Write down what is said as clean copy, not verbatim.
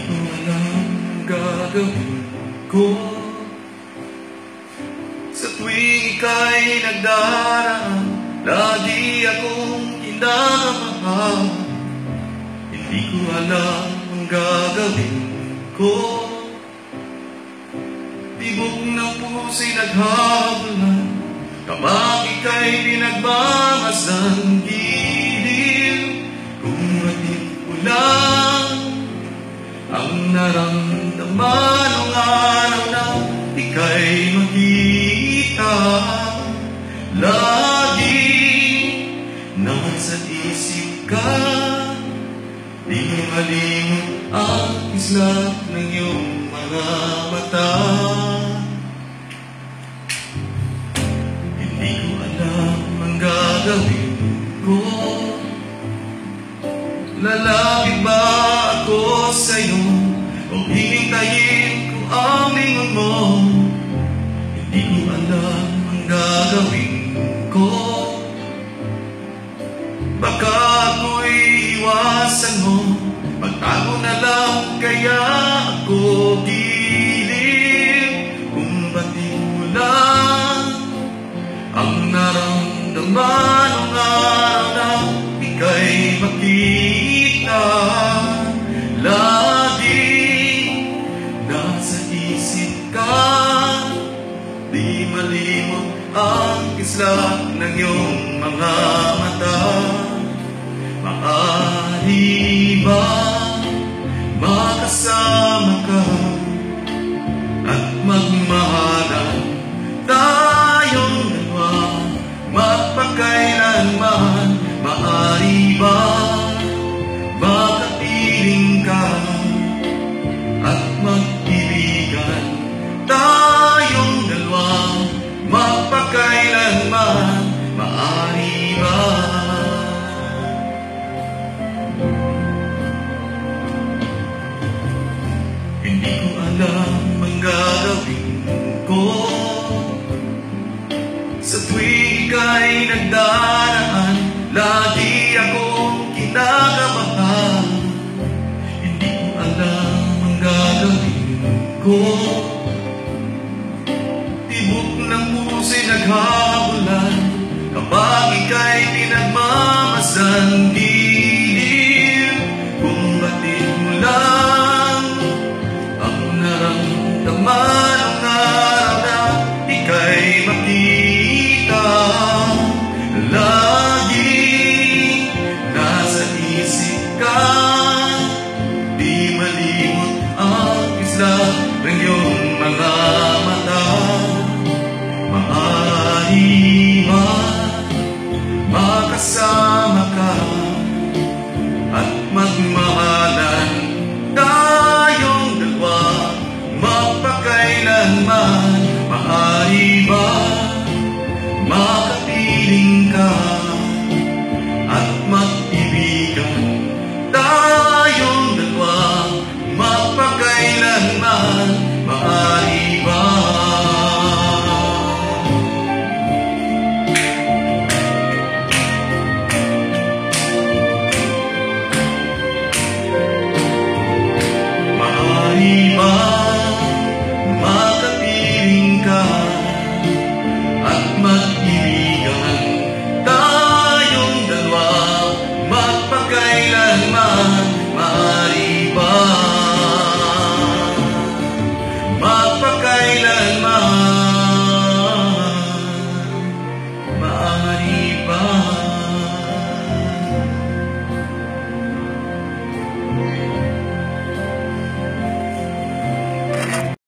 ko alam ang gagawin ko sa tuwing ika'y nagdaraan. Lagi akong kinakabahan, hindi ko alam ang gagawin ko. Tibok ng puso'y naghahabulan kapag ika'y pinagmamasdan. Gilid kung batid ko lang ang naramdaman ng araw na ika'y makita. Lagi nasa isip ka, di mo malimot ang kislap ng iyong mga mata. Hindi ko alam ang gagawin ko. Lalapit ba ako sa'yo o hihintayin ko ang lingon mo? Hindi ko alam ang gagawin ko. Baka ako'y iwasan mo, magtago na lang kaya ako. Gilid kung batid mo lang ang naramdaman ng araw na ika'y makita. Lagi nasa isip ka, di malimot ang kislap ng iyong mga mata. Maaari ba makasama ka at magmahalan tayong dalawa magpakailanman? Maaari ba makapiling ka at mag-ibigan tayong dalawa magpakailanman? Maaari ba? Hindi ko alam ang gagawin ko sa tuwing ika'y nagdaraan. Lagi akong kinakabahan, hindi ko alam ang gagawin ko. Tibok ng puso'y naghahabulan kapag ika'y pinagmamasdan. Gilid kung batid mo lang ang naramdaman ng araw na ika'y makita. Lagi nasa isip ka, di malimot ang kislap ng iyong mga mata. Maaari ba makasama ka at magmahalan tayong dalawa magpakailanman? Maaari ba makapiling ka at mag-ibigan tayong dalawa magpakailanman? Maaari ba? Maaari ba makapiling ka at mag-ibigan tayong dalawa magpakailanman?